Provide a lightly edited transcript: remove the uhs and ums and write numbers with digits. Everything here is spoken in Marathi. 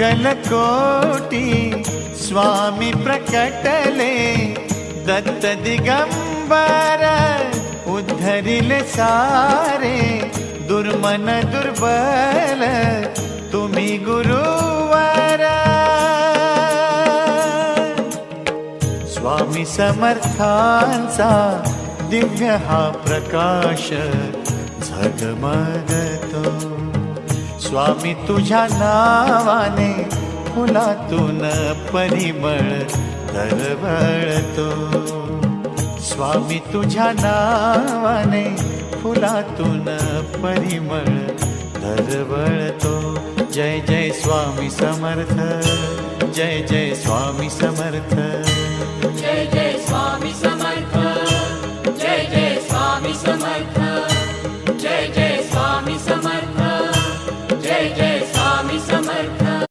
अक्कलकोटी स्वामी प्रकटले, दत्त दिगंबर उद्धरिले सारे, दुर्मन दुर्बल तुम्ही गुरुवर। स्वामी समर्थांचा दिव्य हा प्रकाश झगमगतो, स्वामी तुझ्या नावाने फुलातून परिमळ दरवळतो, स्वामी तुझ्या नावाने फुलातून परिमळ दरवळतो। जय जय स्वामी समर्थ, जय जय स्वामी समर्थ।